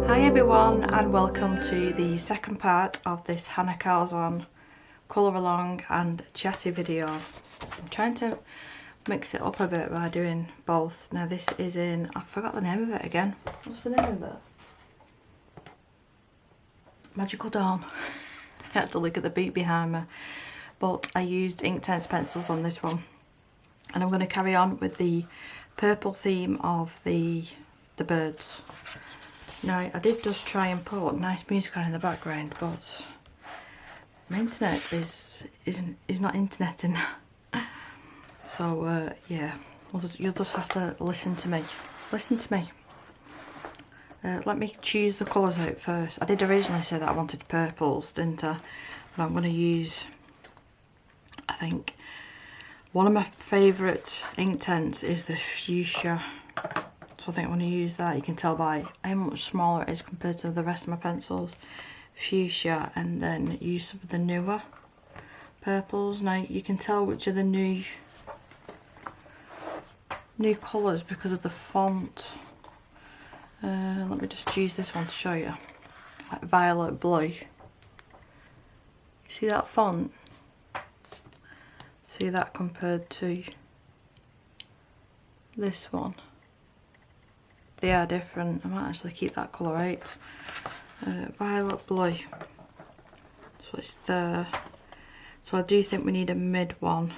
Hi everyone, and welcome to the second part of this Hanna Karlzon colour along and chatty video. I'm trying to mix it up a bit by doing both. Now this is in, I forgot the name of it again. What's the name of it? Magical Dawn. I had to look at the beat behind me. But I used inktense pencils on this one. And I'm going to carry on with the purple theme of the birds. Now I did just try and put nice music on in the background, but my internet is not interneting. So yeah, you'll just have to listen to me. Listen to me. Let me choose the colours out first. I did originally say that I wanted purples, didn't I? But I'm going to use, I think, one of my favourite inktense is the fuchsia. So I think I'm going to use that. You can tell by how much smaller it is compared to the rest of my pencils. Fuchsia, and then use some of the newer purples. Now you can tell which are the new colours because of the font. Let me just use this one to show you. Like violet blue. See that font? See that compared to this one? They are different. I might actually keep that colour out. Violet blue. So it's there. So I do think we need a mid one.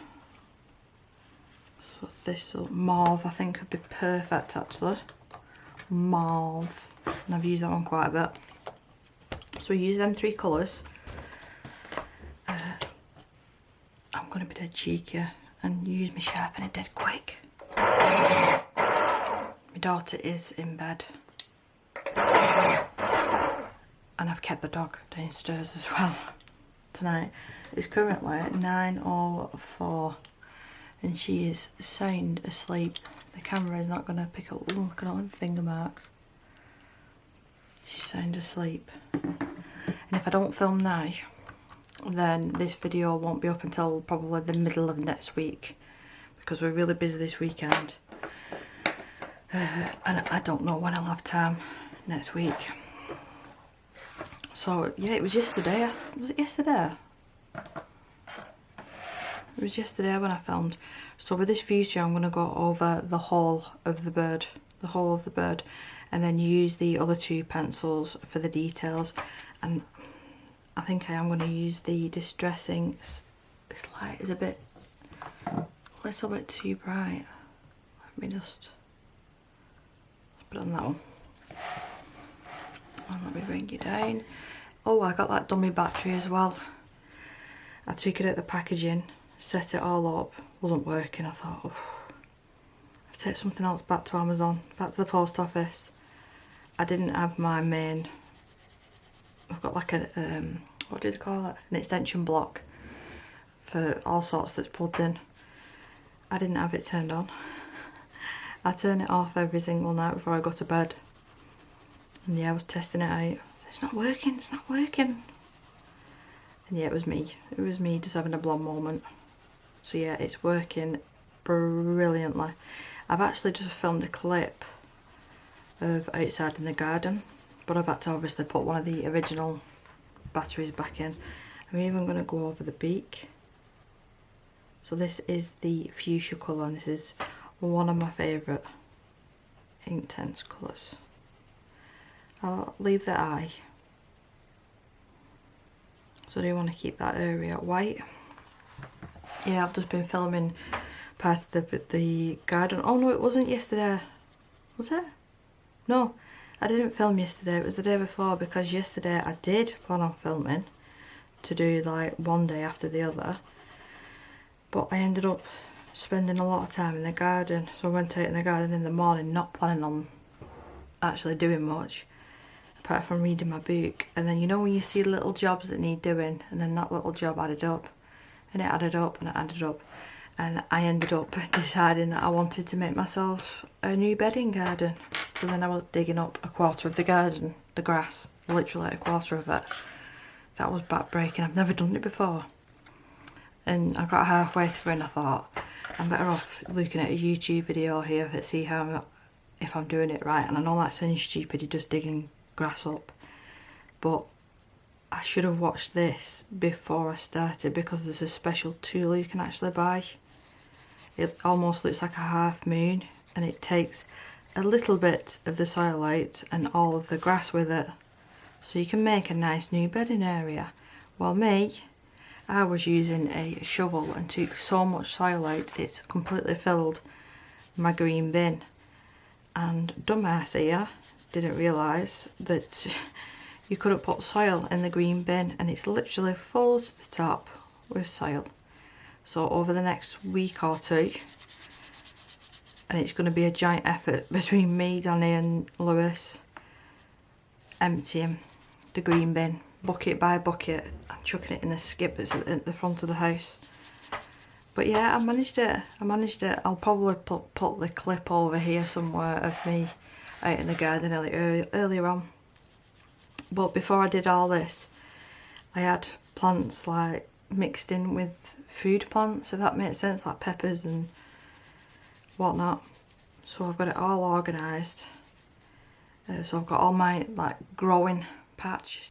So this mauve I think would be perfect actually. Mauve. And I've used that one quite a bit. So we use them three colours. I'm going to be dead cheeky and use my sharpener dead quick. My daughter is in bed. And I've kept the dog downstairs as well tonight. It's currently 9:04 and she is sound asleep. The camera is not going to pick up. Ooh, look at all them finger marks. She's sound asleep. And if I don't film now, then this video won't be up until probably the middle of next week because we're really busy this weekend. And I don't know when I'll have time next week. So yeah, it was yesterday. Was it yesterday? It was yesterday when I filmed. So with this fuchsia I'm going to go over the whole of the bird. The whole of the bird. And then use the other two pencils for the details. And I think I am going to use the distressing. This light is a little bit too bright. Let me just put it on that one. And let me bring you down. Oh, I got that dummy battery as well. I took it at the packaging, set it all up, wasn't working. I thought, oh, I'll take something else back to Amazon, back to the post office. I didn't have my main, I've got like a, what do they call it? An extension block for all sorts that's plugged in. I didn't have it turned on. I turn it off every single night before I go to bed. And yeah, I was testing it out. It's not working, it's not working. And yeah, it was me. It was me just having a blonde moment. So yeah, it's working brilliantly. I've actually just filmed a clip of outside in the garden, but I've had to obviously put one of the original batteries back in. I'm even going to go over the beak. So this is the fuchsia colour, and this is one of my favourite inktense colours. I'll leave the eye. So I do want to keep that area white. Yeah, I've just been filming part of the garden. Oh no, it wasn't yesterday. Was it? No, I didn't film yesterday. It was the day before, because yesterday I did plan on filming to do like one day after the other. But I ended up spending a lot of time in the garden. So I went out in the garden in the morning, not planning on actually doing much apart from reading my book. And then you know when you see little jobs that need doing, and then that little job added up and it added up and it added up, and I ended up deciding that I wanted to make myself a new bedding garden. So then I was digging up a quarter of the garden, the grass, literally a quarter of it. That was back breaking. I've never done it before. And I got halfway through and I thought, I'm better off looking at a YouTube video here to see if I'm doing it right. And I know that sounds stupid, you're just digging grass up, but I should have watched this before I started, because there's a special tool you can actually buy. It almost looks like a half moon, and it takes a little bit of the soil out and all of the grass with it, so you can make a nice new bedding area. Well, I was using a shovel and took so much soil out it's completely filled my green bin, and dumbass here didn't realise that you couldn't put soil in the green bin, and it's literally full to the top with soil. So over the next week or two, and it's going to be a giant effort between me, Danny and Lewis, emptying the green bin bucket by bucket and chucking it in the skip that's at the front of the house. But yeah, I managed it. I'll probably put the clip over here somewhere of me out in the garden earlier on. But before I did all this, I had plants like mixed in with food plants, if that makes sense, like peppers and whatnot. So I've got it all organised. So I've got all my like growing patches.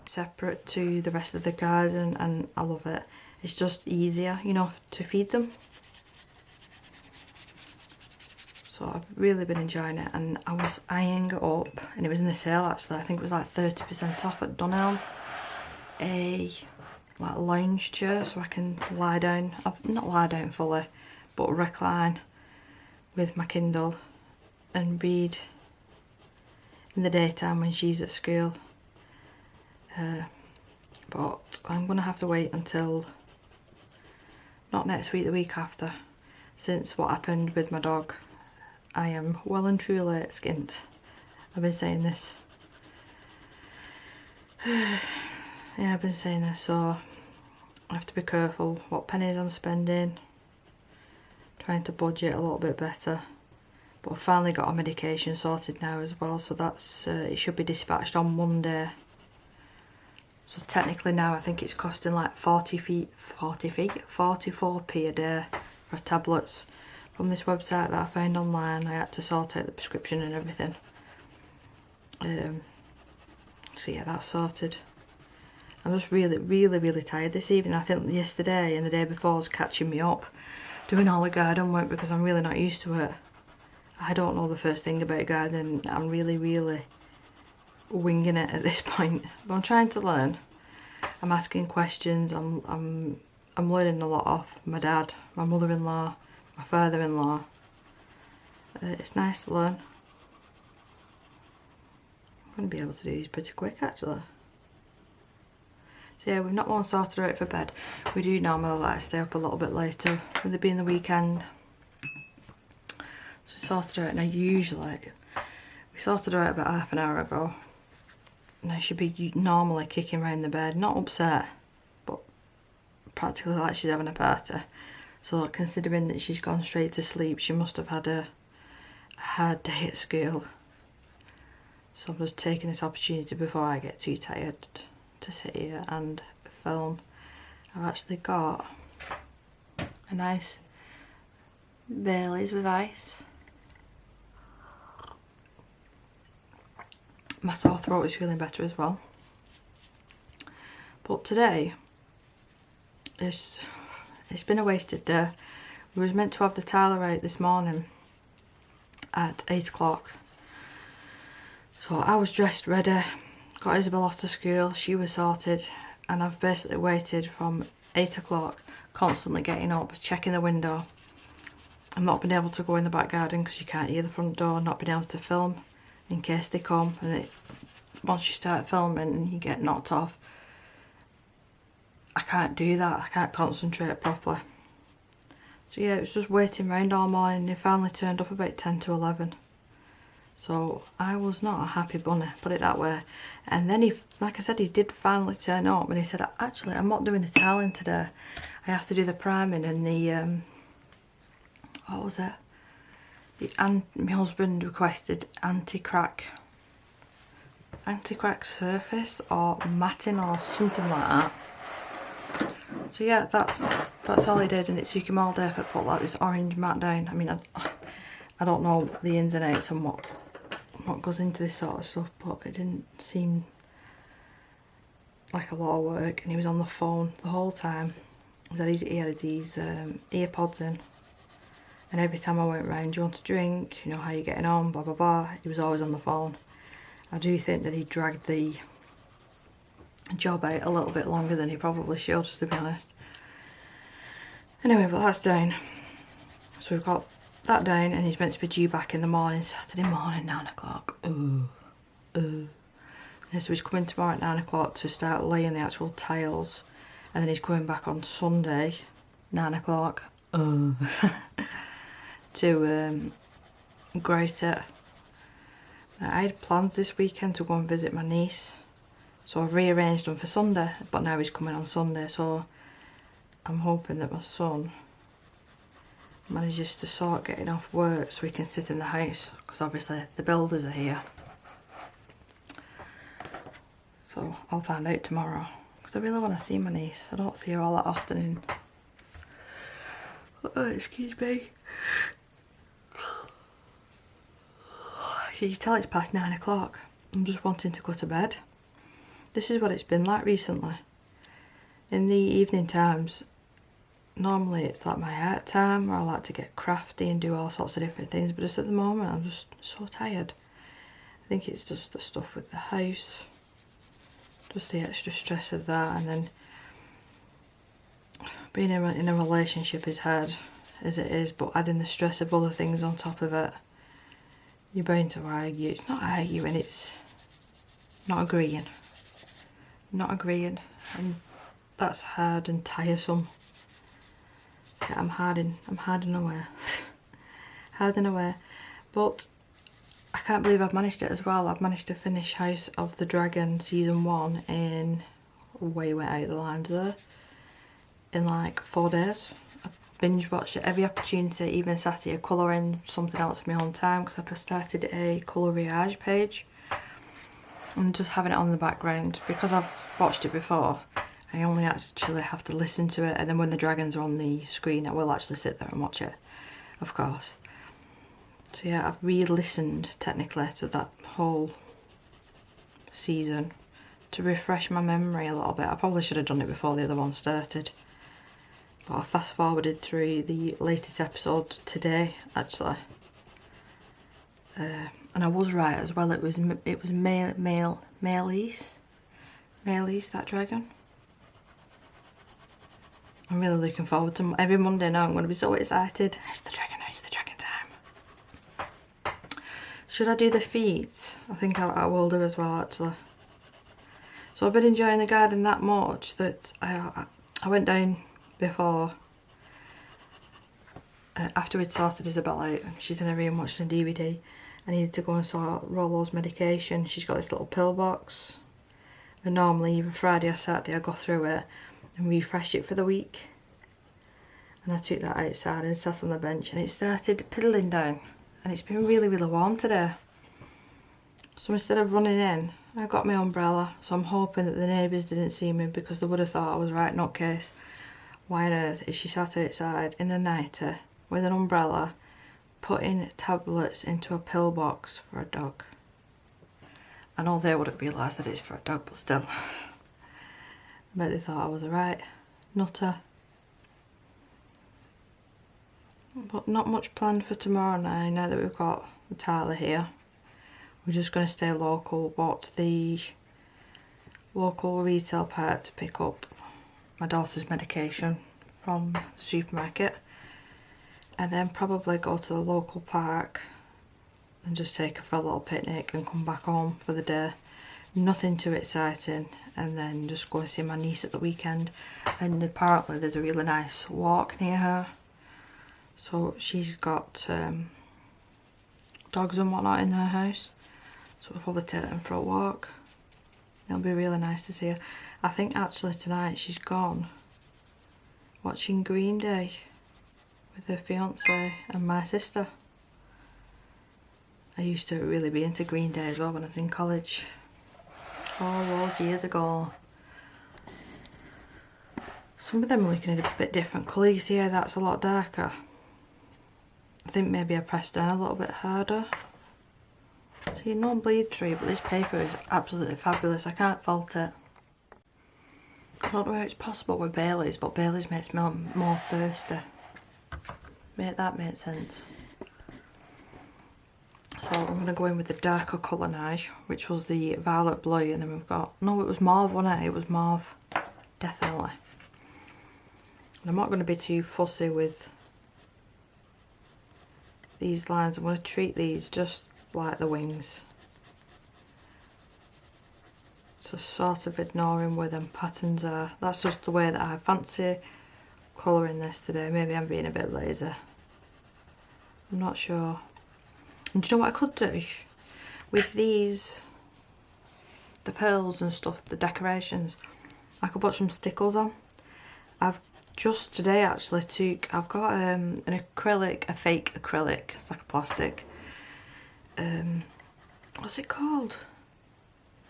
Separate to the rest of the garden, and I love it. It's just easier, you know, to feed them. So I've really been enjoying it, and I was eyeing it up, and it was in the sale actually. I think it was like 30% off at Dunelm. A like lounge chair, so I can lie down, not lie down fully, but recline with my Kindle and read in the daytime when she's at school. But I'm gonna have to wait until not next week, the week after, since what happened with my dog. I am well and truly skint. I've been saying this. Yeah, I've been saying this, so I have to be careful what pennies I'm spending, trying to budget a little bit better. But I've finally got our medication sorted now as well, so that's it should be dispatched on Monday. So technically now I think it's costing like 44p a day for tablets. From this website that I found online, I had to sort out the prescription and everything. So yeah, that's sorted. I'm just really tired this evening. I think yesterday and the day before was catching me up doing all the garden work, because I'm really not used to it. I don't know the first thing about gardening. I'm really winging it at this point, but I'm trying to learn. I'm asking questions. I'm learning a lot off my dad, my mother-in-law, my father-in-law. It's nice to learn. I'm going to be able to do these pretty quick actually. So yeah, we've not long sorted her out for bed. We do normally like to stay up a little bit later with it being the weekend. So we sorted her out, and usually we sorted her out about half an hour ago. Now she'd be normally kicking around the bed, not upset, but practically like she's having a party. So considering that she's gone straight to sleep, she must have had a hard day at school. So I'm just taking this opportunity before I get too tired to sit here and film. I've actually got a nice Baileys with ice. My sore throat is feeling better as well. But today, it's been a wasted day. We was meant to have the tiler out this morning at 8 o'clock. So I was dressed ready, got Isabel off to school, she was sorted, and I've basically waited from 8 o'clock, constantly getting up, checking the window. I've not been able to go in the back garden because you can't hear the front door, not been able to film in case they come, and once you start filming and you get knocked off, I can't do that, I can't concentrate properly. So yeah, it was just waiting around all morning. He finally turned up about 10 to 11. So I was not a happy bunny, put it that way. And then he, like I said, he did finally turn up, and he said, actually I'm not doing the tiling today. I have to do the priming and the, what was it? My husband requested anti-crack surface or matting or something like that. So yeah, that's all he did, and it took him all day to put like this orange mat down. I mean, I don't know the ins and outs and what goes into this sort of stuff, but it didn't seem like a lot of work. And he was on the phone the whole time. He had these earpods in, and every time I went round, do you want a drink, you know, how you getting on, blah blah blah, he was always on the phone. I do think that he dragged the job out a little bit longer than he probably should, to be honest. Anyway, but that's down. So we've got that down, and he's meant to be due back in the morning, Saturday morning, 9 o'clock. Yeah, so he's coming tomorrow at 9 o'clock to start laying the actual tiles, and then he's coming back on Sunday, 9 o'clock, to grout it. Now, I had planned this weekend to go and visit my niece, so I've rearranged them for Sunday, but now he's coming on Sunday, so I'm hoping that my son manages to sort getting off work so we can sit in the house, because obviously the builders are here. So I'll find out tomorrow, because I really want to see my niece. I don't see her all that often excuse me. You can tell it's past 9 o'clock. I'm just wanting to go to bed. This is what it's been like recently. In the evening times, normally it's like my art time, where I like to get crafty and do all sorts of different things, but just at the moment I'm just so tired. I think it's just the stuff with the house, just the extra stress of that, and then being in a relationship is hard as it is, but adding the stress of other things on top of it, you're bound to argue. It's not arguing, it's not agreeing, and that's hard and tiresome. Yeah, I'm harding away. Harding away. But I can't believe I've managed it as well. I've managed to finish House of the Dragon season 1 in, way out of the lines there, in like 4 days. I binge watched it every opportunity, even sat here colouring something else in my own time, because I've started a coloriage page and just having it on in the background. Because I've watched it before, I only actually have to listen to it, and then when the dragons are on the screen I will actually sit there and watch it, of course. So yeah, I've re-listened technically to that whole season to refresh my memory a little bit. I probably should have done it before the other one started, but I fast forwarded through the latest episode today actually, and I was right as well. It was Maleys, that dragon. I'm really looking forward to every Monday now. I'm going to be so excited. It's the dragon time. Should I do the feet? I think I will do as well, actually. So I've been enjoying the garden that much that I went down before, after we'd sorted Isabel out. She's in her room watching a DVD. I needed to go and sort Rollo's medication. She's got this little pill box, and normally either Friday or Saturday I go through it and refresh it for the week. And I took that outside and sat on the bench, and it started piddling down, and it's been really warm today. So instead of running in, I got my umbrella. So I'm hoping that the neighbours didn't see me, because they would have thought I was right nutcase. Why on earth is she sat outside in a nightie with an umbrella putting tablets into a pill box for a dog? I know they wouldn't realise that it's for a dog, but still. I bet they thought I was a right nutter. But not much planned for tomorrow night, now that we've got Tyler here. We're just going to stay local. Bought the local retail part to pick up my daughter's medication from the supermarket, and then probably go to the local park and just take her for a little picnic and come back home for the day. Nothing too exciting, and then just go and see my niece at the weekend. And apparently there's a really nice walk near her, so she's got dogs and whatnot in her house, so we'll probably take them for a walk. It'll be really nice to see her. I think actually tonight she's gone watching Green Day with her fiance and my sister. I used to really be into Green Day as well when I was in college. All those years ago. Some of them are looking a bit different colours here. That's a lot darker. I think maybe I pressed down a little bit harder. See, no bleed through, but this paper is absolutely fabulous. I can't fault it. I don't know how it's possible with Baileys, but Baileys makes me more thirsty. Make that make sense. So I'm going to go in with the darker colour now, which was the violet blue, and then we've got, no, it was mauve, wasn't it? It was mauve, definitely. And I'm not going to be too fussy with these lines. I'm going to treat these just like the wings. So sort of ignoring where them patterns are. That's just the way that I fancy colouring this today. Maybe I'm being a bit lazy. I'm not sure. And do you know what I could do? With these, the pearls and stuff, the decorations, I could put some stickles on. I've just today actually I've got an acrylic, a fake acrylic, it's like a plastic. What's it called?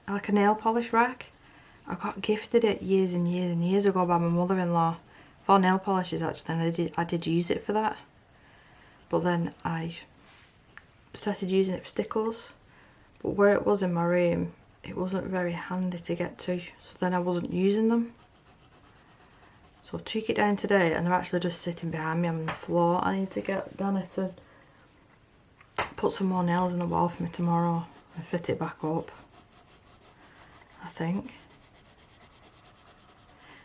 Like a nail polish rack. I got gifted it years and years and years ago by my mother-in-law for nail polishes actually, and I did use it for that. But then I started using it for stickles, but where it was in my room it wasn't very handy to get to, so then I wasn't using them. So I took it down today and they're actually just sitting behind me on the floor. I need to get Dana to put some more nails in the wall for me tomorrow and fit it back up, I think.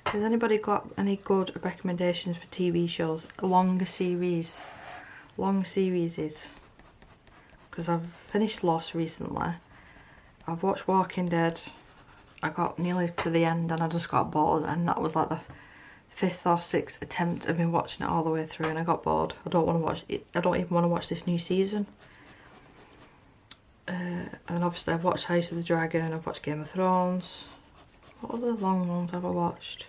Has anybody got any good recommendations for TV shows? Longer series. Long series is, because I've finished Lost recently. I've watched Walking Dead. I got nearly to the end and I just got bored, and that was like the 5th or 6th attempt of me watching it all the way through, and I got bored. I don't want to watch it. I don't even want to watch this new season. And obviously I've watched House of the Dragon and I've watched Game of Thrones. What other long ones have I watched?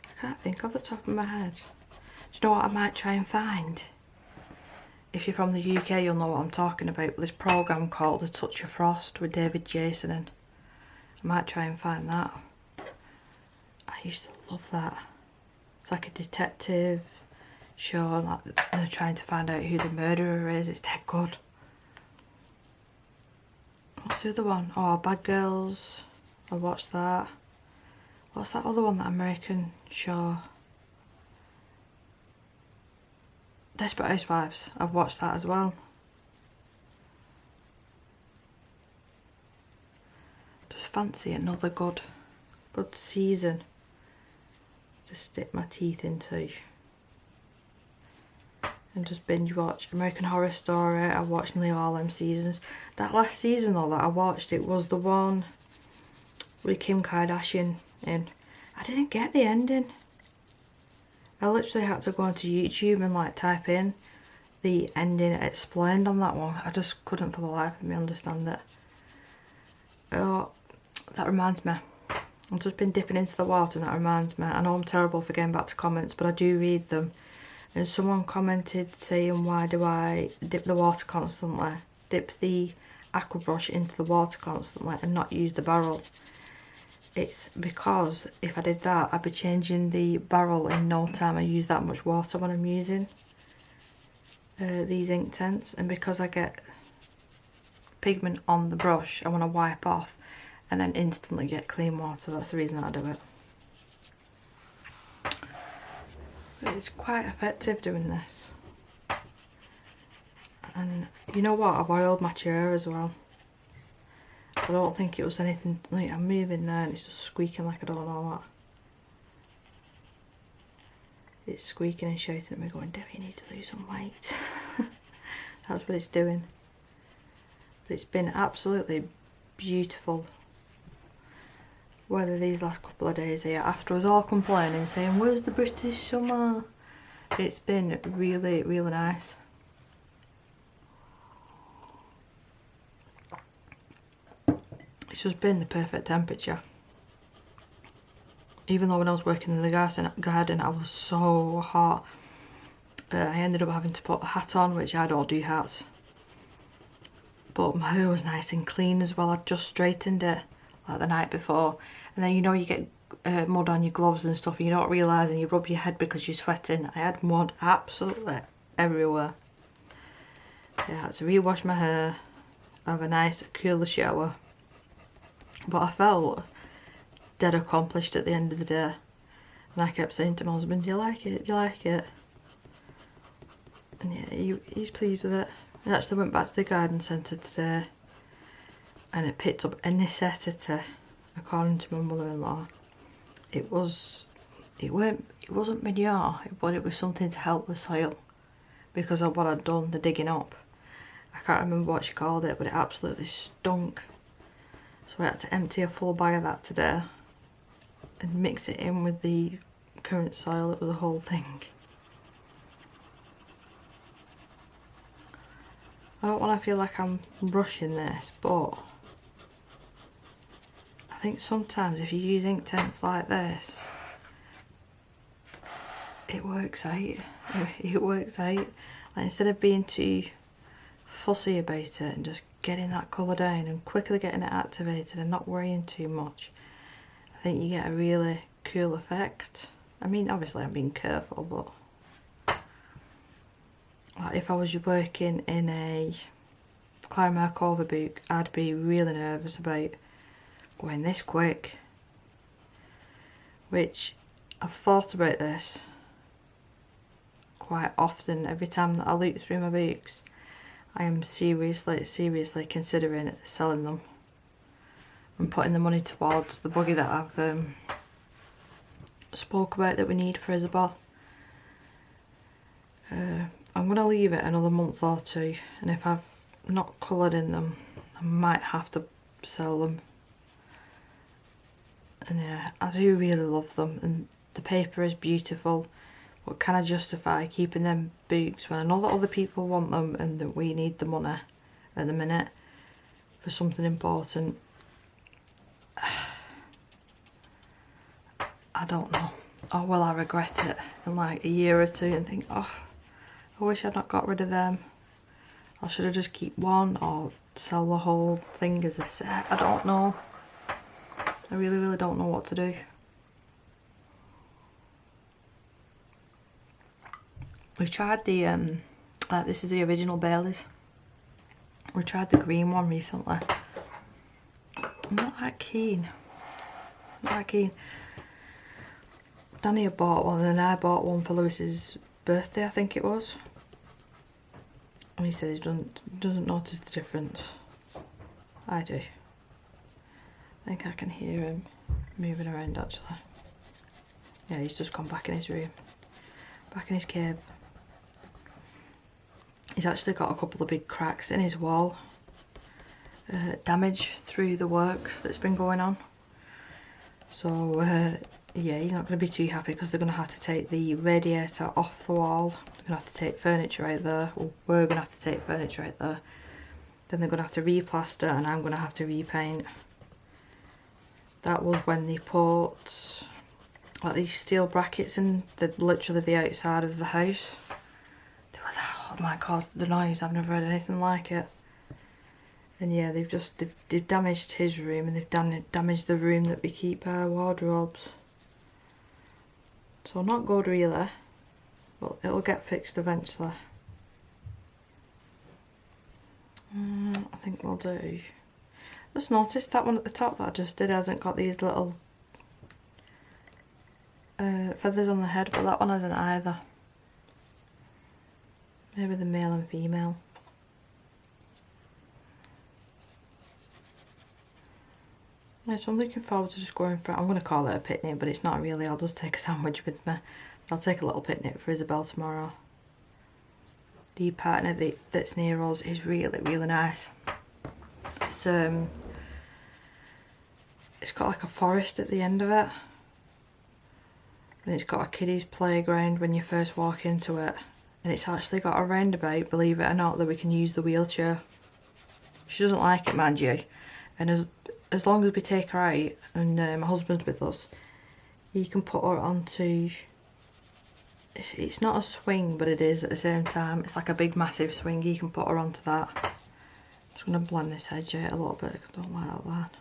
I can't think off the top of my head. Do you know what I might try and find? If you're from the UK you'll know what I'm talking about. This programme called A Touch of Frost with David Jason in. I might try and find that. I used to love that. It's like a detective show, like they're trying to find out who the murderer is. It's dead good. What's the other one? Oh, Bad Girls. I watched that. What's that other one, that American show? Desperate Housewives. I've watched that as well. Just fancy another good season to stick my teeth into. and just binge watch American Horror Story. I watched nearly all them seasons. That last season though that I watched, it was the one with Kim Kardashian in. I didn't get the ending. I literally had to go onto YouTube and like type in the ending explained on that one. I just couldn't for the life of me understand it. Oh, that reminds me. I've just been dipping into the water and that reminds me. I know I'm terrible for getting back to comments, but I do read them. And someone commented saying, why do I dip the water constantly? Dip the aqua brush into the water constantly and not use the barrel. It's because if I did that, I'd be changing the barrel in no time. I use that much water when I'm using these Inktense, and because I get pigment on the brush, I want to wipe off and then instantly get clean water. That's the reason that I do it. But it's quite effective doing this. And you know what, I've oiled my chair as well. I don't think it was anything, like I'm moving there and it's just squeaking like I don't know what. It's squeaking and shouting at me going, Debbie, you need to lose some weight. That's what it's doing. But it's been absolutely beautiful weather these last couple of days here, after us all complaining saying, where's the British summer? It's been really, really nice. It's just been the perfect temperature. Even though when I was working in the garden I was so hot. I ended up having to put a hat on, which I don't do hats. But my hair was nice and clean as well. I'd just straightened it like the night before. And then you know you get mud on your gloves and stuff and you don't realise and you rub your head because you're sweating. I had mud absolutely everywhere. Yeah, I had to rewash my hair, have a nice cooler shower. But I felt dead accomplished at the end of the day. And I kept saying to my husband, do you like it? Do you like it? And yeah, he's pleased with it. I actually went back to the garden centre today and it picked up a necessity, according to my mother-in-law. It wasn't manure, but it was something to help the soil because of what I'd done, the digging up. I can't remember what she called it, but it absolutely stunk. So I had to empty a full bag of that today and mix it in with the current soil. It was a whole thing. I don't want to feel like I'm rushing this, but I think sometimes if you use Inktense like this, it works out. It works out. Like, instead of being too fussy about it and just getting that colour down and quickly getting it activated and not worrying too much, I think you get a really cool effect. I mean, obviously I'm being careful, but like if I was working in a Clara Markova book, I'd be really nervous about going this quick. Which I've thought about this quite often. Every time that I look through my books, I am seriously considering selling them and putting the money towards the buggy that I've spoke about that we need for Isabel. I'm going to leave it another month or two, and if I've not coloured in them, I might have to sell them. And yeah, I do really love them, and the paper is beautiful. But can I justify keeping them books when I know that other people want them and that we need the money at the minute for something important? I don't know. Or will I regret it in like a year or two and think, oh, I wish I'd not got rid of them. Or should I just keep one or sell the whole thing as a set? I don't know. I really don't know what to do. We tried the, this is the original Baileys. We tried the green one recently. I'm not that keen. Not that keen. Danny had bought one and then I bought one for Lewis's birthday, I think it was. And he said he doesn't notice the difference. I do. I think I can hear him moving around actually. Yeah, he's just gone back in his room. Back in his cave. he's actually got a couple of big cracks in his wall, damage through the work that's been going on. So yeah, he's not going to be too happy because they're going to have to take the radiator off the wall. They're going to have to take furniture out there, or we're going to have to take furniture out there. Then they're going to have to replaster, and I'm going to have to repaint. That was when they put like these steel brackets in literally the outside of the house. They were that, oh my god, the noise, I've never heard anything like it. And yeah, they've damaged his room, and they've damaged the room that we keep our wardrobes. So not good really, but it'll get fixed eventually. I think we'll do. Just noticed that one at the top that I just did hasn't got these little feathers on the head, but that one hasn't either. Maybe the male and female. Yeah, so I'm looking forward to just going for, I'm going to call it a picnic, but it's not really. I'll just take a sandwich with me. I'll take a little picnic for Isabel tomorrow. The partner that's near us is really, really nice. It's got like a forest at the end of it, and it's got a kiddies playground when you first walk into it, and it's actually got a roundabout, believe it or not, that we can use the wheelchair. She doesn't like it, mind you, and as long as we take her out and my husband's with us, you can put her onto, it's not a swing, but it is at the same time. It's like a big massive swing. You can put her onto that. I'm just going to blend this edge out a little bit because I don't like that.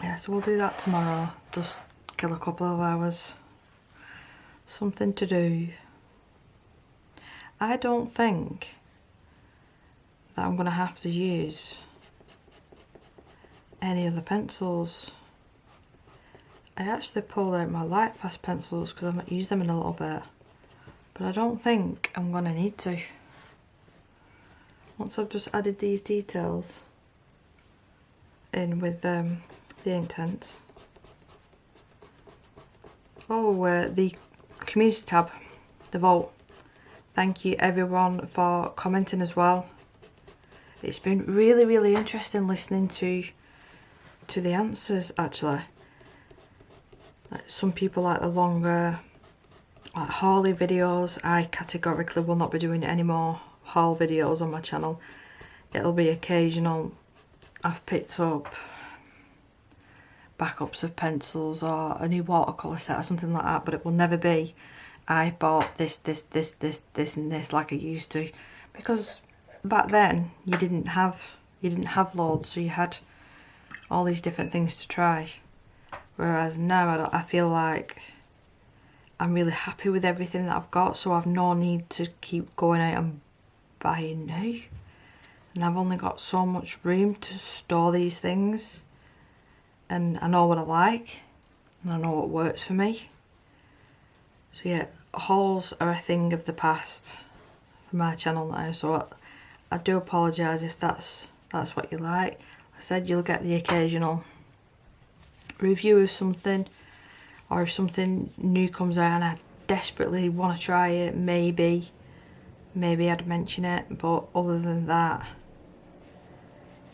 Yeah, so we'll do that tomorrow. Just kill a couple of hours. Something to do. I don't think that I'm going to have to use any of the pencils. I actually pulled out my light fast pencils because I might use them in a little bit, but I don't think I'm going to need to. Once I've just added these details in with the inktense. Oh, the community tab, the vault. Thank you everyone for commenting as well. It's been really, really interesting listening to the answers actually. Like, some people like the longer like hauly videos. I categorically will not be doing any more haul videos on my channel. It'll be occasional. I've picked up backups of pencils or a new watercolour set or something like that, but it will never be I bought this and this like I used to, because back then you didn't have loads, so you had all these different things to try. Whereas now I feel like I'm really happy with everything that I've got, so I've no need to keep going out and buying new. And I've only got so much room to store these things, and I know what I like and I know what works for me. So yeah, hauls are a thing of the past for my channel now, so I do apologise if that's what you like. Like I said, you'll get the occasional review of something, or if something new comes out and I desperately want to try it, maybe I'd mention it, but other than that,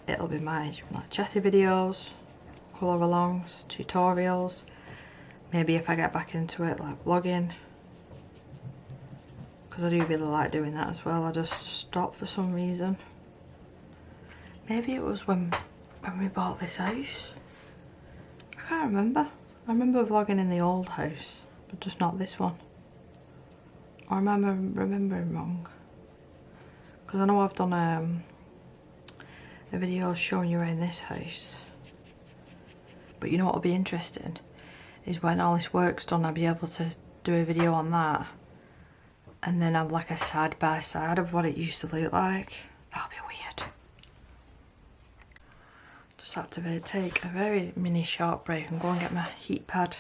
it'll be my like chatty videos, colour alongs, tutorials, maybe if I get back into it, like vlogging, because I do really like doing that as well. I just stopped for some reason. Maybe it was when we bought this house. I can't remember. I remember vlogging in the old house, but just not this one. Or am I remembering wrong? Because I know I've done a video showing you around this house. But you know what will be interesting is when all this work's done, I'll be able to do a video on that, and then have like a side by side of what it used to look like. That'll be weird. Just have to take a very mini short break and go and get my heat pad.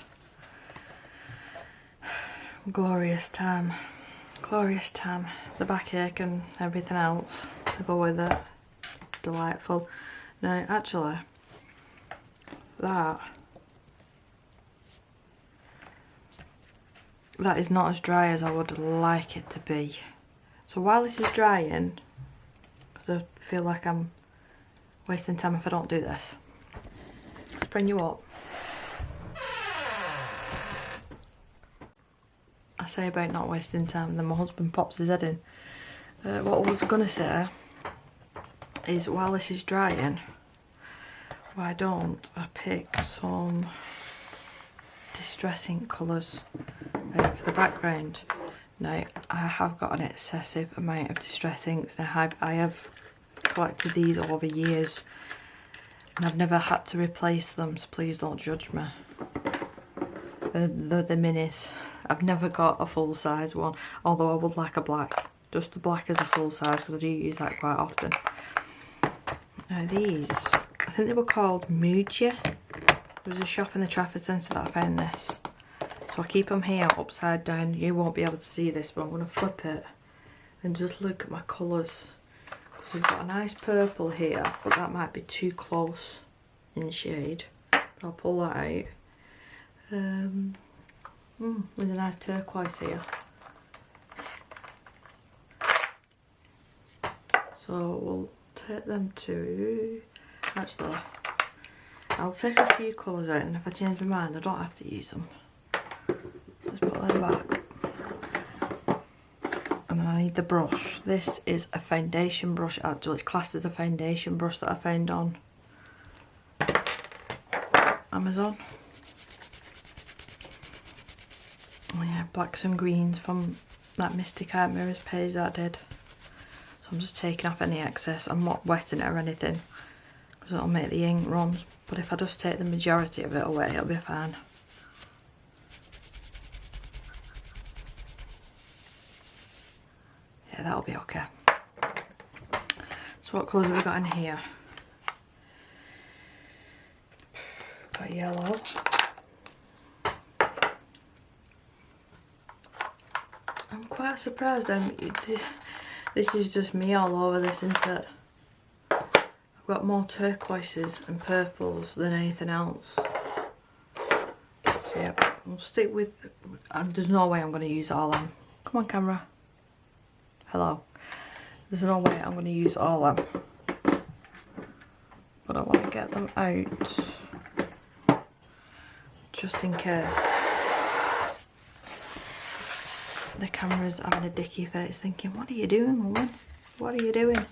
Glorious time. Glorious time. The backache and everything else to go with it. Just delightful. Now actually, that is not as dry as I would like it to be. So while this is drying, because I feel like I'm wasting time if I don't do this, let's bring you up. I say about not wasting time, and then my husband pops his head in. What I was gonna say is, while this is drying, why don't I pick some distressing colours for the background. Now, I have got an excessive amount of distress inks. Now, I have collected these over years, and I've never had to replace them, so please don't judge me. They're the minis. I've never got a full size one, although I would like a black. Just the black as a full size, because I do use that quite often. Now these, I think they were called Muja. There was a shop in the Trafford Centre that I found this. So I keep them here upside down. You won't be able to see this, but I'm going to flip it and just look at my colours. Because we've got a nice purple here, but that might be too close in shade. But I'll pull that out. There's a nice turquoise here. So we'll take them to, actually, I'll take a few colours out, and if I change my mind I don't have to use them. Let's put them back. And then I need the brush. This is a foundation brush, actually it's classed as a foundation brush that I found on Amazon. Oh yeah, blacks and greens from that Mystic Art Mirrors page that I did. So I'm just taking off any excess. I'm not wetting it or anything, because it'll make the ink run. But if I just take the majority of it away, it'll be fine. Yeah, that'll be okay. So what colours have we got in here? Got yellow. I'm quite surprised. This is just me all over this, isn't it? I've got more turquoises and purples than anything else. So yeah, we'll stick with. There's no way I'm going to use all of them. Come on, camera. Hello. There's no way I'm going to use all of them. But I want to get them out just in case. The camera's having a dicky face, thinking, what are you doing, woman? What are you doing?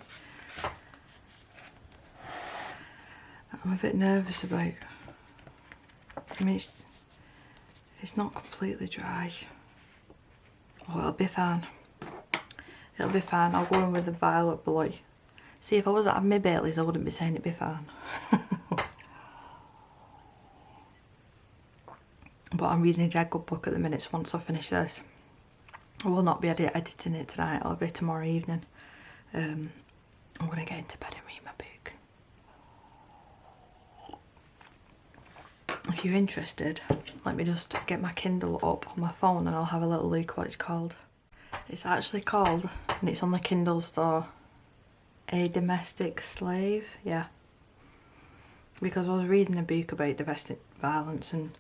I'm a bit nervous about. I mean, it's not completely dry. Oh, it'll be fine. It'll be fine. I'll go in with the violet blue. See, if I was at my Baileys, I wouldn't be saying it'd be fine. But I'm reading a dead good book at the minute, so once I finish this, I will not be editing it tonight. It'll be tomorrow evening. I'm going to get into bed and read my book. If you're interested, let me just get my Kindle up on my phone and I'll have a little look what it's called. It's actually called, and it's on the Kindle store, A Domestic Slave. Yeah. Because I was reading a book about domestic violence and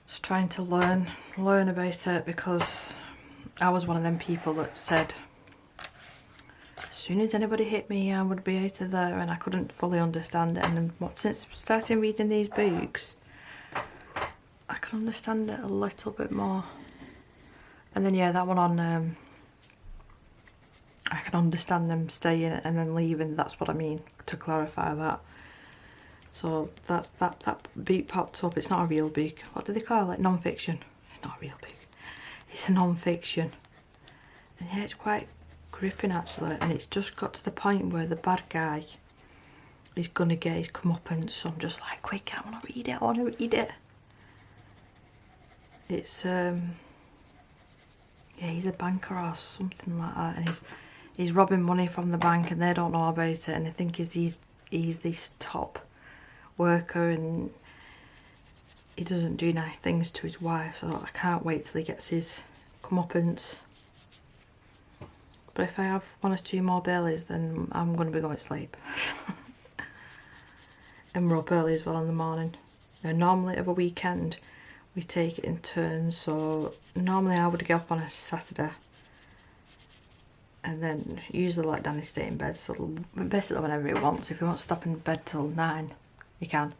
just trying to learn about it, because I was one of them people that said as soon as anybody hit me I would be out of there, and I couldn't fully understand it. And then since starting reading these books I can understand it a little bit more. And then yeah, that one on I can understand them staying and then leaving. That's what I mean, to clarify that. So that book popped up. It's not a real book. What do they call it? Non-fiction. It's not a real book. It's a non-fiction. And yeah, it's quite gripping actually. And it's just got to the point where the bad guy is gonna get his comeuppance. So I'm just like, quick, I wanna read it, I wanna read it. It's yeah, he's a banker or something like that, and he's robbing money from the bank and they don't know about it, and they think he's this top worker and he doesn't do nice things to his wife. So I can't wait till he gets his comeuppance. But if I have one or two more Baileys, then I'm going to be going to sleep. And we're up early as well in the morning. Now, normally of a weekend we take it in turns. So normally I would get up on a Saturday and then usually let Danny stay in bed, so basically whenever he wants. If he wants to stop in bed till 9, he can.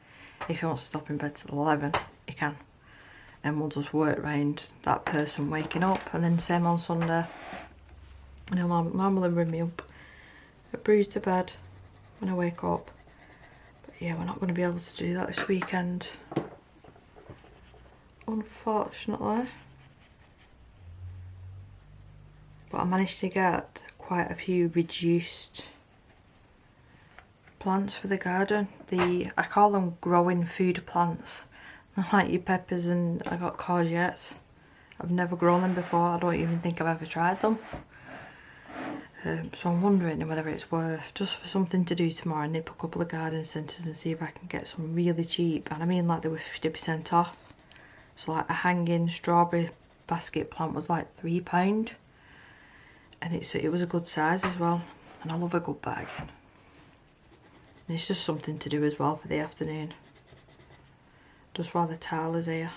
If he wants to stop in bed till 11, he can. And we'll just work around that person waking up. And then same on Sunday, and he'll normally ring me up at Brew to bed when I wake up. But yeah, we're not going to be able to do that this weekend, unfortunately. But I managed to get quite a few reduced plants for the garden. I call them growing food plants. Like your peppers, and I got courgettes. I've never grown them before. I don't even think I've ever tried them. So I'm wondering whether it's worth, just for something to do tomorrow, nip a couple of garden centres and see if I can get some really cheap. And I mean like they were 50% off. So like a hanging strawberry basket plant was like £3. And it was a good size as well. And I love a good bargain. And it's just something to do as well for the afternoon. Just while the towel is here.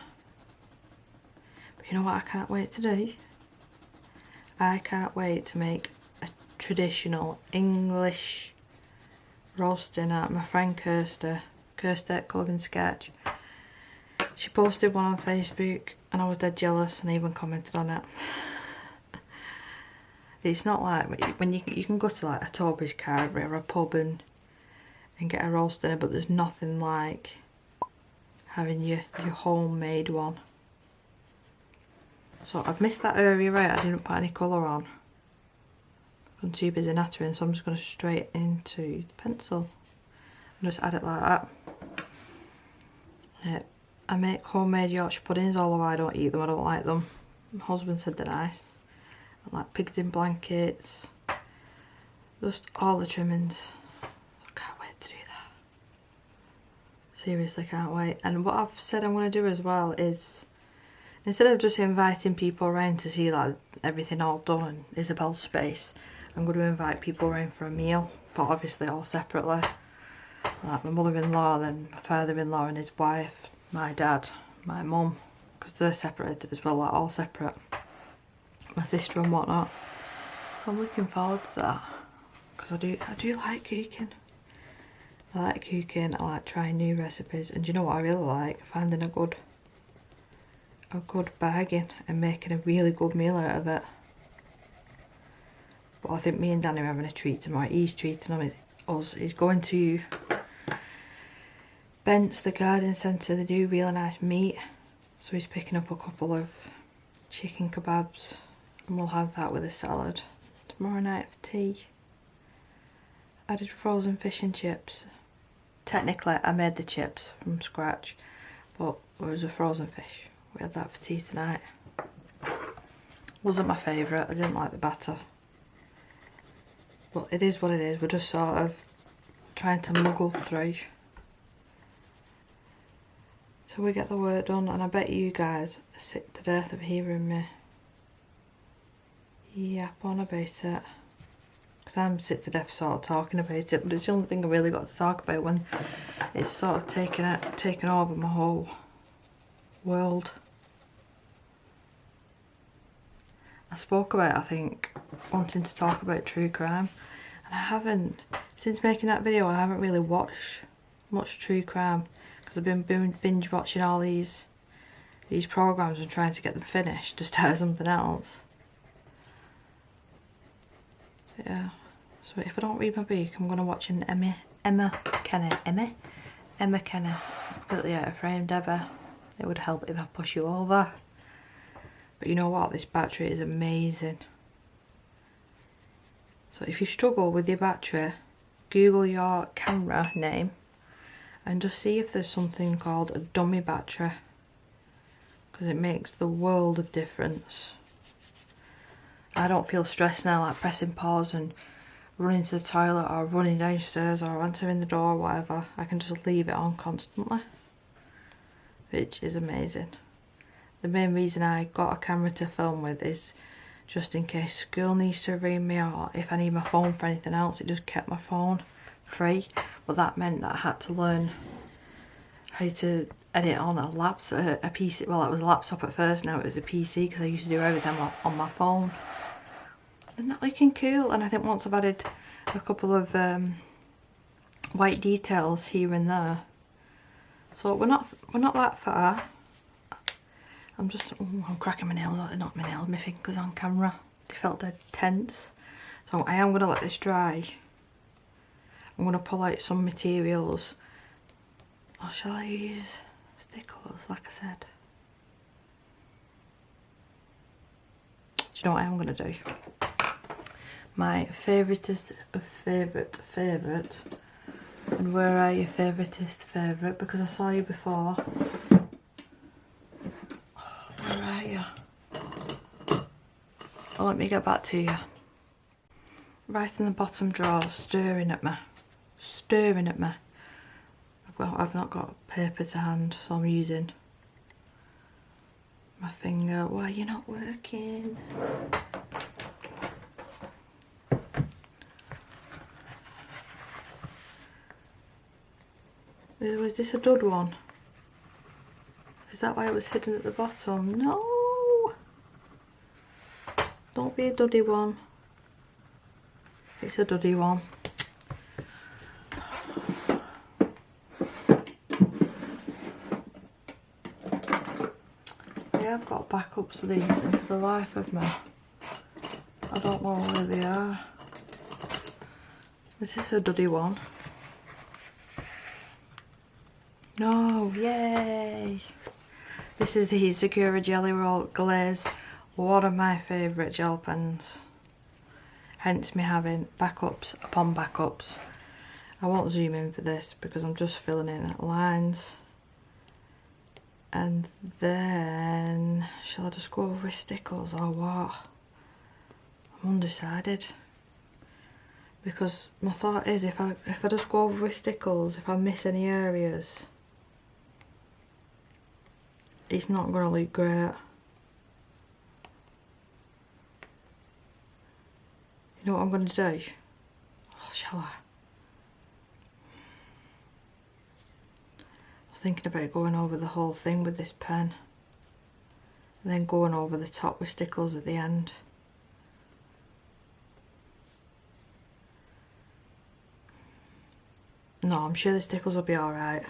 But you know what I can't wait to do? I can't wait to make a traditional English roast dinner. My friend Kirsty Colouring Sketch, she posted one on Facebook and I was dead jealous and even commented on it. It's not like when you can go to like a Toby's Carvery or a pub and get a roast dinner, but there's nothing like having your homemade one. So I've missed that area out. I didn't put any colour on. I'm too busy nattering, so I'm just going to straight into the pencil and just add it like that. Yeah, I make homemade Yorkshire puddings, although I don't eat them. I don't like them. My husband said they're nice. I like pigs in blankets, just all the trimmings. So I can't wait to do that. Seriously can't wait. And what I've said I'm going to do as well is, instead of just inviting people around to see like everything all done in Isabel's space, I'm going to invite people around for a meal, but obviously all separately. Like my mother-in-law, then my father-in-law and his wife, my dad, my mum, because they're separated as well, like all separate. My sister and whatnot. So I'm looking forward to that, because I do like cooking. I like cooking, I like trying new recipes, and do you know what I really like? Finding a good bargain and making a really good meal out of it. But I think me and Danny are having a treat tomorrow. He's treating us. He's going to Bent's, the garden centre. They do really nice meat, so he's picking up a couple of chicken kebabs and we'll have that with a salad tomorrow night for tea. I did frozen fish and chips. Technically I made the chips from scratch, but it was a frozen fish. We had that for tea tonight. Wasn't my favourite, I didn't like the batter. But it is what it is, we're just sort of trying to muggle through till we get the work done, and I bet you guys are sick to death of hearing me yap on about it. Because I'm sick to death sort of talking about it, but it's the only thing I really got to talk about when it's sort of taken over my whole world. I spoke about, I think, wanting to talk about true crime, and I haven't, since making that video, I haven't really watched much true crime, because I've been binge watching all these programs and trying to get them finished to start something else. Yeah, so if I don't read my book, I'm going to watch an Emma Kenny, completely out of frame, Debbie. It would help if I push you over. But you know what, this battery is amazing. So if you struggle with your battery, Google your camera name and just see if there's something called a dummy battery, because it makes the world of difference. I don't feel stressed now, like pressing pause and running to the toilet or running downstairs or answering the door or whatever. I can just leave it on constantly, which is amazing. The main reason I got a camera to film with is just in case school needs to ring me, or if I need my phone for anything else. It just kept my phone free, but that meant that I had to learn how to edit on a PC. Well, it was a laptop at first, now it was a PC because I used to do everything on my phone. Isn't that looking cool? And I think once I've added a couple of white details here and there, so we're not that far. I'm cracking my nails, not my nails, my fingers on camera. They felt dead tense. So I am going to let this dry. I'm going to pull out some materials. Or shall I use stickers, like I said? Do you know what I am going to do? My favouriteest of favourite. And where are your favouriteest favourite? Because I saw you before. Where are you? Oh, let me get back to you. Right in the bottom drawer, staring at me. Staring at me. I've not got paper to hand, so I'm using my finger. Why are you not working? Was this a dud one? Is that why it was hidden at the bottom? No! Don't be a duddy one. It's a duddy one. Yeah, I've got backups of these, and for the life of me, I don't know where they are. Is this a duddy one? No, yay! This is the Sakura Jelly Roll Glaze, one of my favourite gel pens. Hence me having backups upon backups. I won't zoom in for this because I'm just filling in lines. And then, shall I just go over with stickers or what? I'm undecided. Because my thought is if I just go over with stickers, if I miss any areas, it's not going to look great. You know what I'm going to do? Oh, shall I? I was thinking about going over the whole thing with this pen. And then going over the top with stickers at the end. No, I'm sure the stickers will be alright.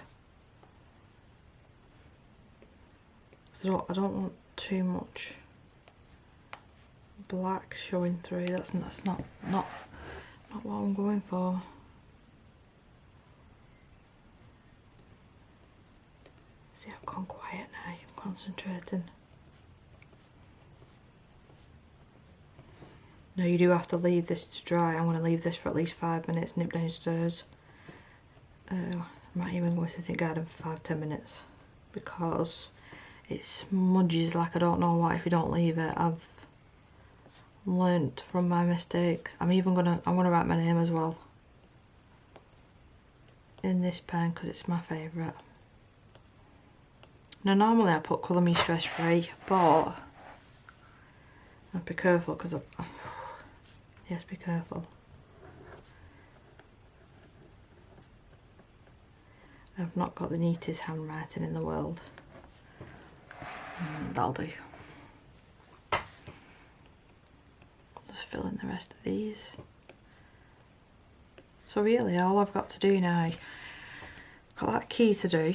I don't want too much black showing through. That's not what I'm going for. See, I've gone quiet now. I'm concentrating. No, you do have to leave this to dry. I'm going to leave this for at least 5 minutes. Nip downstairs. I might even go to the garden for 5-10 minutes because it smudges like I don't know what if you don't leave it. I've learnt from my mistakes. I'm gonna write my name as well in this pen because it's my favourite. Now normally I put colour me stress free, but I'd be careful because yes, be careful. I've not got the neatest handwriting in the world. That'll do. Just fill in the rest of these. So really all I've got to do now, got that key to do,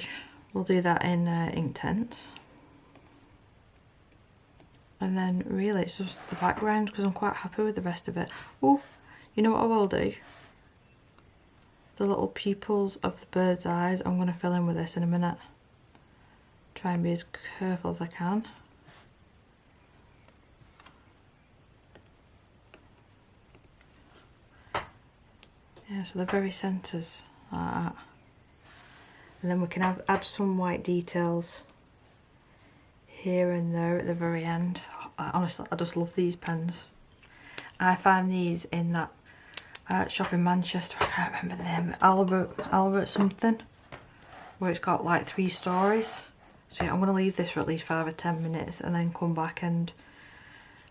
we'll do that in Inktense. And then really it's just the background because I'm quite happy with the rest of it. Oh, you know what I will do? The little pupils of the bird's eyes, I'm going to fill in with this in a minute. Try and be as careful as I can. Yeah, so the very centres like that. And then we can add some white details here and there at the very end. Honestly, I just love these pens. I find these in that shop in Manchester, I can't remember the name, Albert something, where it's got like 3 stories. So yeah, I'm going to leave this for at least 5 or 10 minutes and then come back, and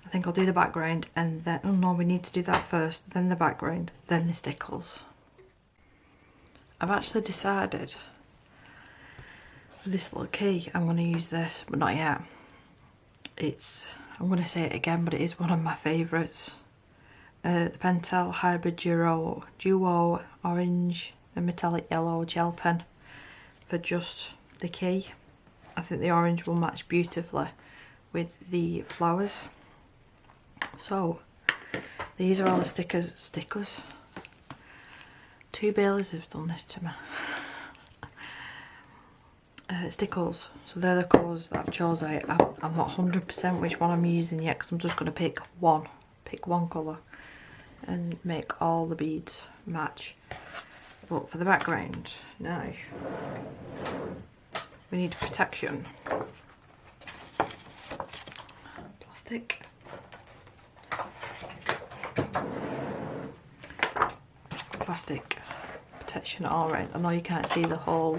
I think I'll do the background and then, oh no, we need to do that first, then the background, then the stickers. I've actually decided this little key, I'm going to use this, but not yet. I'm going to say it again, but it is one of my favourites. The Pentel Hybrid Duo Orange and Metallic Yellow Gel Pen for just the key. I think the orange will match beautifully with the flowers. So these are all the stickers. 2 Baileys have done this to me. Stickles, so they're the colours that I've chosen. I'm not 100% which one I'm using yet, because I'm just going to pick one colour and make all the beads match. But for the background now, we need protection. Plastic protection all right. I know you can't see the whole.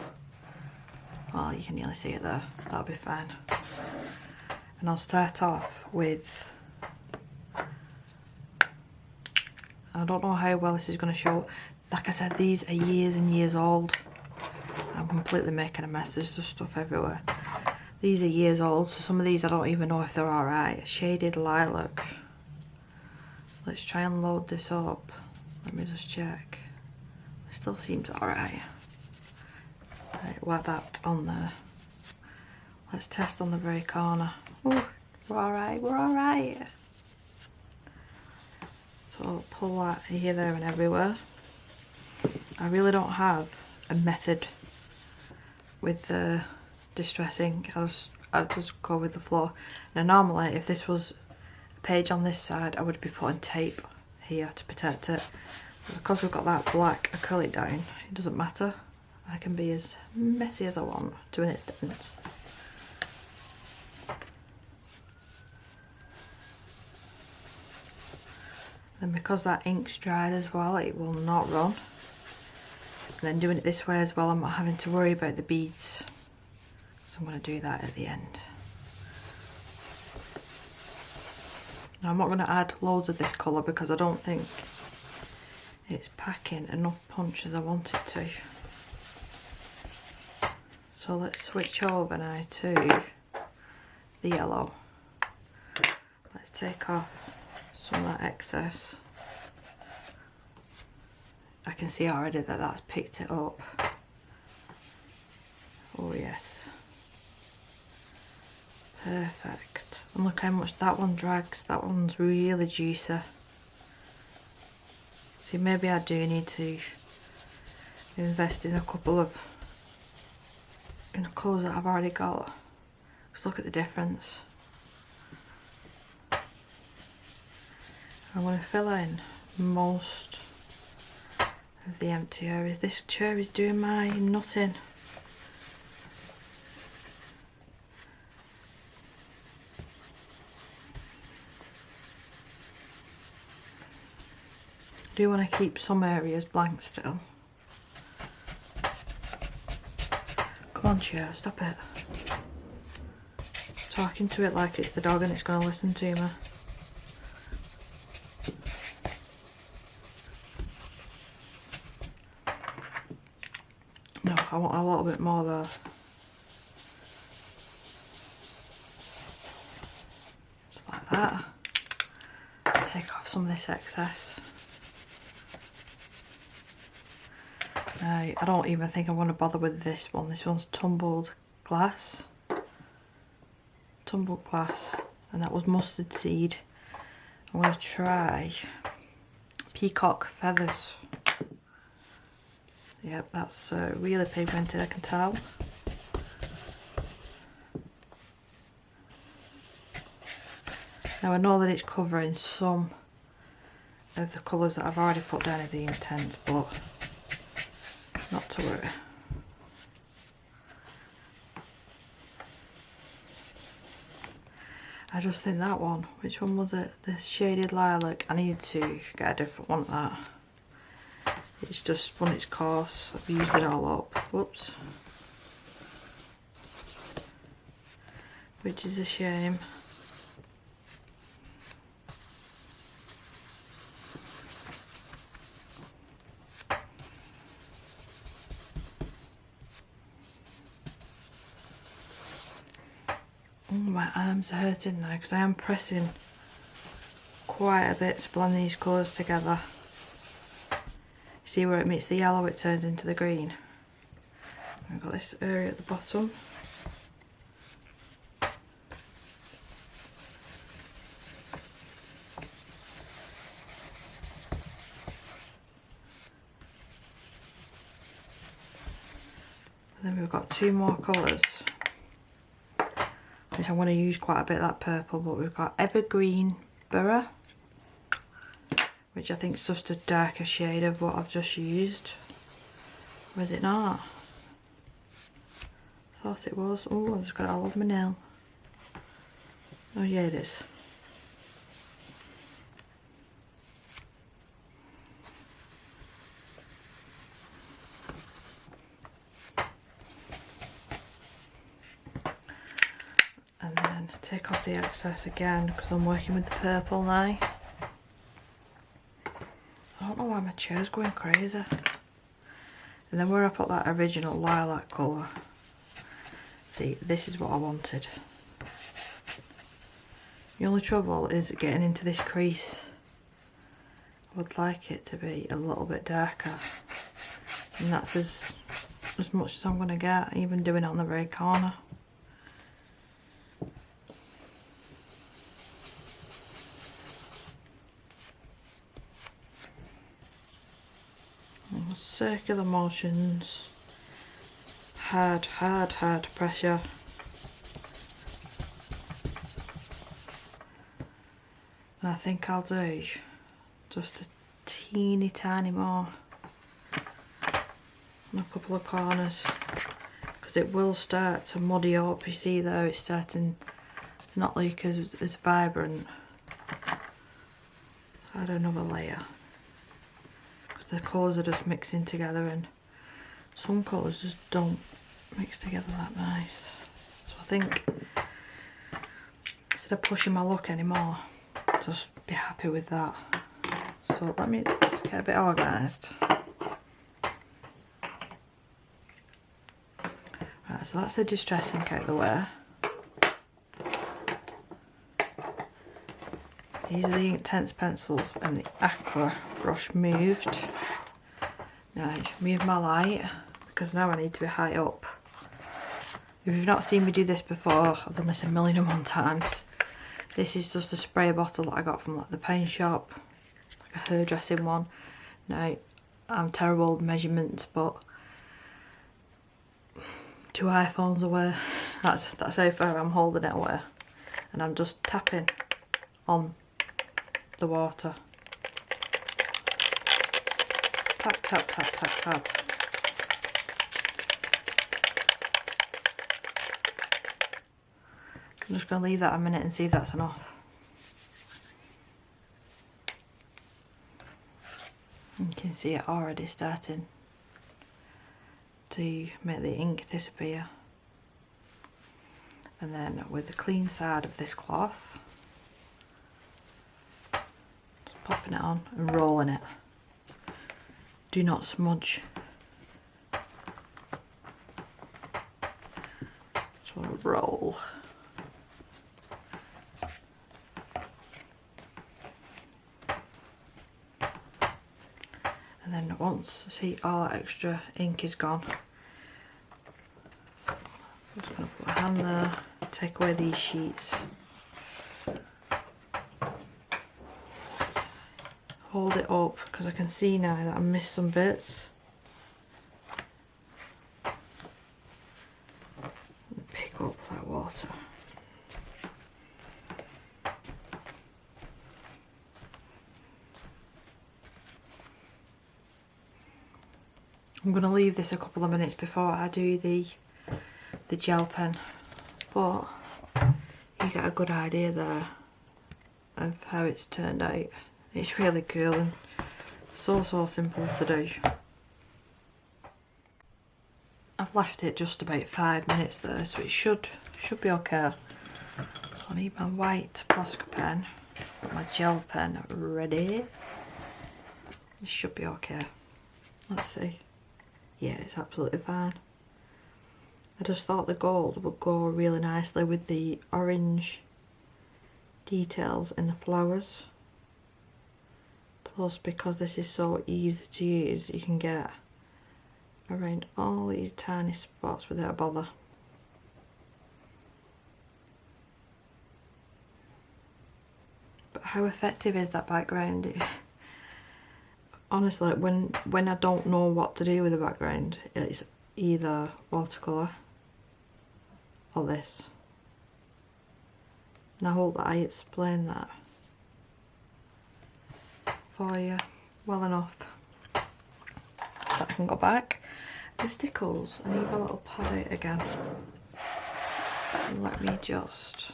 Well, you can nearly see it there. That'll be fine. And I'll start off with. I don't know how well this is going to show. Like I said, these are years and years old. I'm completely making a mess. There's just stuff everywhere. These are years old, so some of these I don't even know if they're alright. Shaded lilac. Let's try and load this up. Let me just check. It still seems alright. Right, whack that on there. Let's test on the very corner. Oh, we're alright. So I'll pull that here, there and everywhere. I really don't have a method with the distressing. I'll just go with the flow. Now normally if this was a page on this side, I would be putting tape here to protect it. But because we've got that black acrylic down, it doesn't matter. I can be as messy as I want to an extent. And because that ink's dried as well, it will not run. And then doing it this way as well, I'm not having to worry about the beads. So I'm going to do that at the end. Now I'm not going to add loads of this colour because I don't think it's packing enough punch as I want it to. So let's switch over now to the yellow. Let's take off some of that excess. I can see already that that's picked it up. Oh yes. Perfect. And look how much that one drags. That one's really juicy. See, maybe I do need to invest in a couple of colours that I've already got. Just look at the difference. I'm going to fill in most of the empty areas. This chair is doing my nutting. I do want to keep some areas blank still. Come on, chair, stop it. Talking to it like it's the dog and it's going to listen to me. No, I want a little bit more there. Just like that. Take off some of this excess. Now, I don't even think I want to bother with this one. This one's tumbled glass. And that was mustard seed. I'm going to try peacock feathers. Yep, that's really pigmented, I can tell. Now I know that it's covering some of the colours that I've already put down in the Inktense, but not to worry. I just think that one, which one was it? The shaded lilac. I need to get a different one of that. It's just when it's coarse, I've used it all up. Whoops. Which is a shame. Oh, my arms are hurting now because I am pressing quite a bit to blend these colours together. See where it meets the yellow, it turns into the green. I've got this area at the bottom. And then we've got two more colours, which I'm going to use quite a bit, that purple, but we've got Evergreen Borough, which I think is just a darker shade of what I've just used. Or is it not? I thought it was. Oh, I've just got it all over my nail. Oh yeah, it is. And then take off the excess again because I'm working with the purple now. I don't know why my chair's going crazy. And then where I put that original lilac colour, see, this is what I wanted. The only trouble is getting into this crease. I would like it to be a little bit darker. And that's as much as I'm going to get, even doing it on the very corner. Circular motions, hard pressure. And I think I'll do just a teeny tiny more on a couple of corners, because it will start to muddy up. You see though, it's starting to not look as vibrant. Add another layer. The colours are just mixing together, and some colours just don't mix together that nice. So I think instead of pushing my luck anymore, just be happy with that. So let me get a bit organised. Right, so that's the distress ink out of the way. These are the Inktense pencils and the aqua brush moved. Now move my light because now I need to be high up. If you've not seen me do this before, I've done this 1,000,001 times. This is just a spray bottle that I got from like the paint shop, like a hairdressing one. Now I'm terrible with measurements, but 2 iPhones away, that's how far I'm holding it away, and I'm just tapping on the water. Tap, tap, tap, tap, tap. I'm just going to leave that a minute and see if that's enough. You can see it already starting to make the ink disappear. And then with the clean side of this cloth, just popping it on and rolling it. Do not smudge. Just want to roll. And then once, see, all that extra ink is gone, I'm just going to put my hand there, take away these sheets. Hold it up because I can see now that I missed some bits. Pick up that water. I'm going to leave this a couple of minutes before I do the gel pen, but you get a good idea there of how it's turned out. It's really cool and so simple to do. I've left it just about 5 minutes there, so it should be okay. So I need my white Posca pen, my gel pen ready. It should be okay. Let's see. Yeah, it's absolutely fine. I just thought the gold would go really nicely with the orange details in the flowers. Plus, because this is so easy to use, you can get around all these tiny spots without a bother. But how effective is that background? Honestly, when I don't know what to do with the background, it's either watercolour or this. And I hope that I explain that for you well enough so I can go back. The stickles, I need a little pad out again. And let me just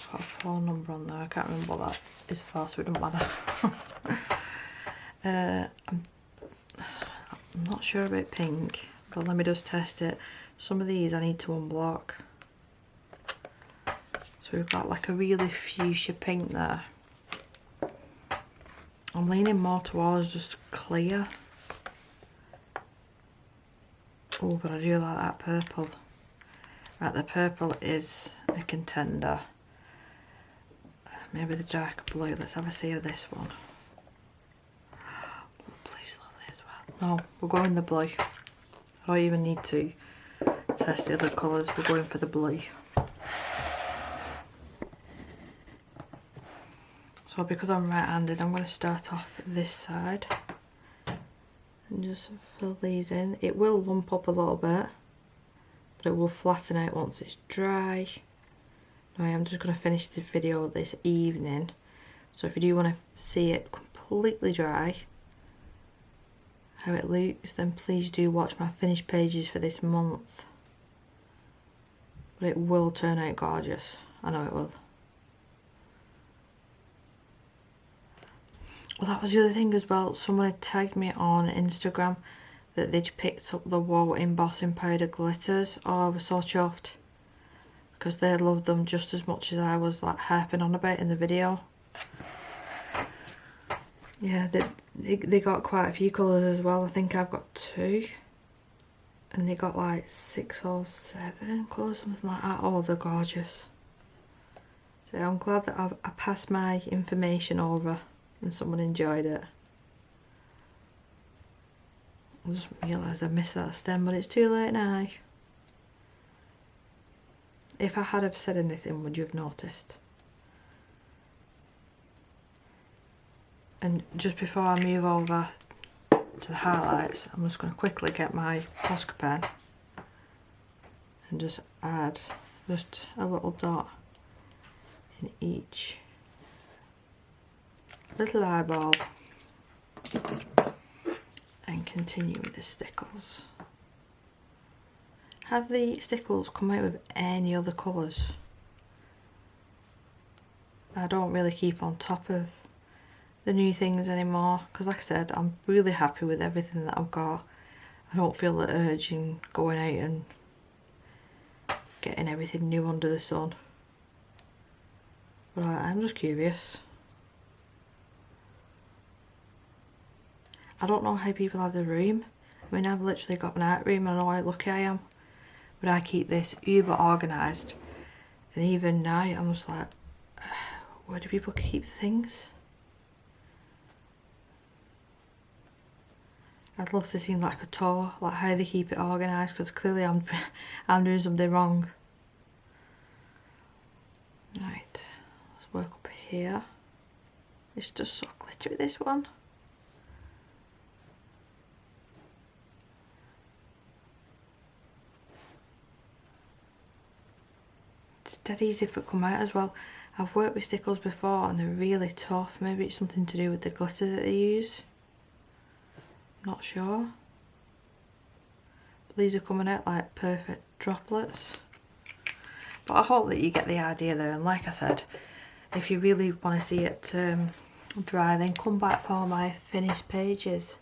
put a phone number on there. I can't remember what that is for, so it doesn't matter. I'm not sure about pink, but let me just test it. Some of these I need to unblock. So we've got like a really fuchsia pink there. I'm leaning more towards just clear. Oh, but I do like that purple. Right, the purple is a contender. Maybe the dark blue. Let's have a see of this one. Blue's lovely as well. No, we're going the blue. I don't even need to test the other colours. We're going for the blue. So because I'm right-handed, I'm going to start off this side and just fill these in. It will lump up a little bit, but it will flatten out once it's dry. Now I'm just going to finish the video this evening, so if you do want to see it completely dry, how it looks, then please do watch my finished pages for this month. But it will turn out gorgeous, I know it will. Well, that was the other thing as well. Someone had tagged me on Instagram that they'd picked up the Whoa embossing powder glitters. Oh, I was so chuffed, because they loved them just as much as I was like harping on about in the video. Yeah, they got quite a few colours as well. I think I've got 2. And they got like 6 or 7 colours, something like that. Oh, they're gorgeous. So I'm glad that I passed my information over and someone enjoyed it. I just realised I missed that stem, but it's too late now. If I had have said anything, would you have noticed? And just before I move over to the highlights, I'm just going to quickly get my Posca pen and just add just a little dot in each little eyeball and continue with the stickles. Have the stickles come out with any other colours? I don't really keep on top of the new things anymore, because like I said, I'm really happy with everything that I've got. I don't feel the urge in going out and getting everything new under the sun. But I'm just curious. I don't know how people have the room. I mean, I've literally got an art room and I know how lucky I am. But I keep this uber organised. And even now, I'm just like, where do people keep things? I'd love to see like a tour, like how they keep it organised, because clearly I'm doing something wrong. Right, let's work up here. It's just so glittery, this one. It's dead easy for it come out as well. I've worked with stickles before and they're really tough. Maybe it's something to do with the glitter that they use. Not sure. But these are coming out like perfect droplets. But I hope that you get the idea there. And like I said, if you really want to see it dry, then come back for my finished pages.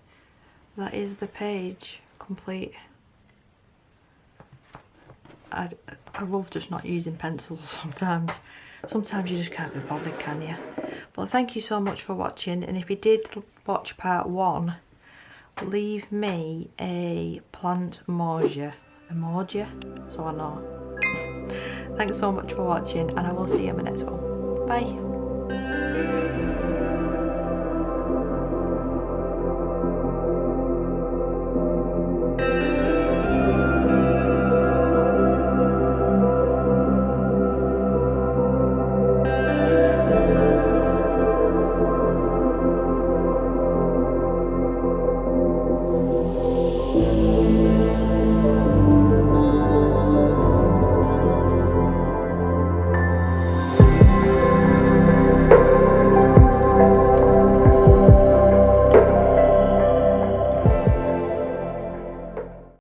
That is the page complete. I love just not using pencils sometimes. Sometimes you just can't be bothered, can you? But thank you so much for watching. And if you did watch part 1 leave me a plant emoji, so I know. Thanks so much for watching, and I will see you in my next one. Bye.